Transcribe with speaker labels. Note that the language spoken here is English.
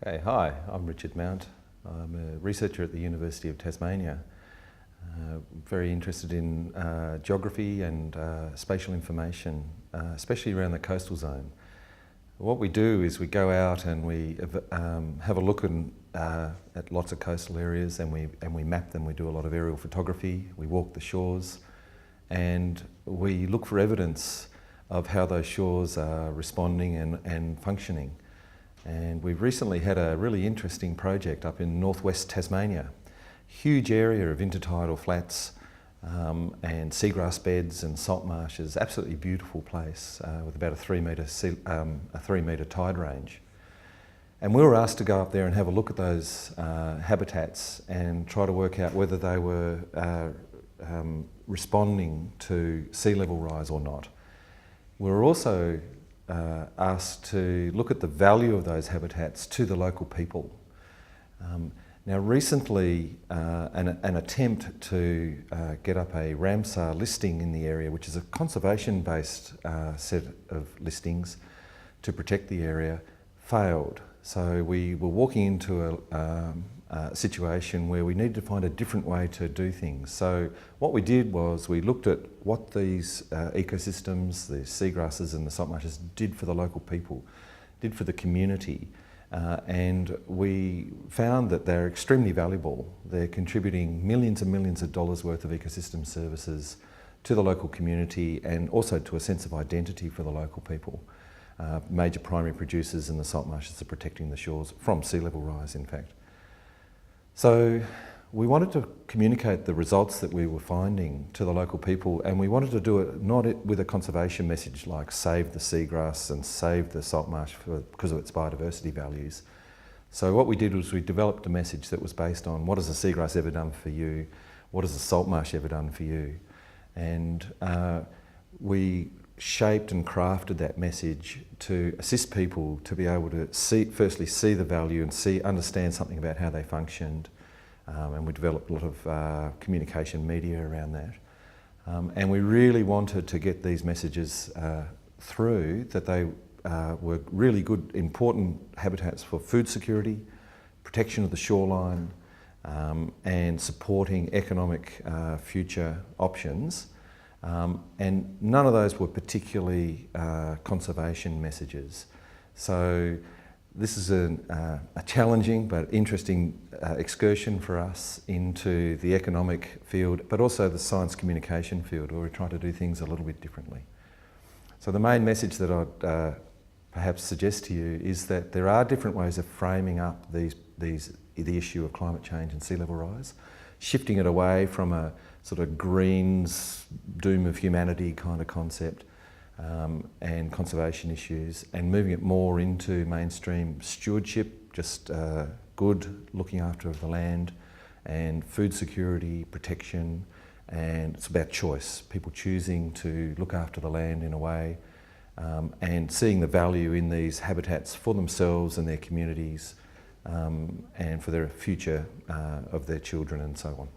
Speaker 1: Okay, hi, I'm Richard Mount. I'm a researcher at the University of Tasmania. Very interested in geography and spatial information, especially around the coastal zone. What we do is we go out and we have a look at lots of coastal areas, and we map them. We do a lot of aerial photography, we walk the shores, and we look for evidence of how those shores are responding and functioning. And we've recently had a really interesting project up in northwest Tasmania. Huge area of intertidal flats and seagrass beds and salt marshes. Absolutely beautiful place with about a 3 metre tide range. And we were asked to go up there and have a look at those habitats and try to work out whether they were responding to sea level rise or not. We were also asked to look at the value of those habitats to the local people. Now recently an attempt to get up a Ramsar listing in the area, which is a conservation-based set of listings to protect the area, failed. So we were walking into a situation where we needed to find a different way to do things. So what we did was we looked at what these ecosystems, the seagrasses and the salt marshes did for the local people, did for the community, and we found that they're extremely valuable. They're contributing millions and millions of dollars worth of ecosystem services to the local community and also to a sense of identity for the local people. Major primary producers in the salt marshes are protecting the shores from sea level rise, in fact. So we wanted to communicate the results that we were finding to the local people, and we wanted to do it not with a conservation message like save the seagrass and save the salt marsh because of its biodiversity values. So what we did was we developed a message that was based on what has the seagrass ever done for you, what has the salt marsh ever done for you, and we shaped and crafted that message to assist people to be able to firstly see the value and understand something about how they functioned, and we developed a lot of communication media around that, and we really wanted to get these messages through that they were really good, important habitats for food security, protection of the shoreline, and supporting economic future options. And none of those were particularly conservation messages. So this is a challenging but interesting excursion for us into the economic field, but also the science communication field, where we're trying to do things a little bit differently. So the main message that I'd perhaps suggest to you is that there are different ways of framing up the issue of climate change and sea level rise, shifting it away from a sort of Greens doom of humanity kind of concept and conservation issues, and moving it more into mainstream stewardship, just good looking after of the land and food security, protection, and it's about choice, people choosing to look after the land in a way and seeing the value in these habitats for themselves and their communities and for the future of their children and so on.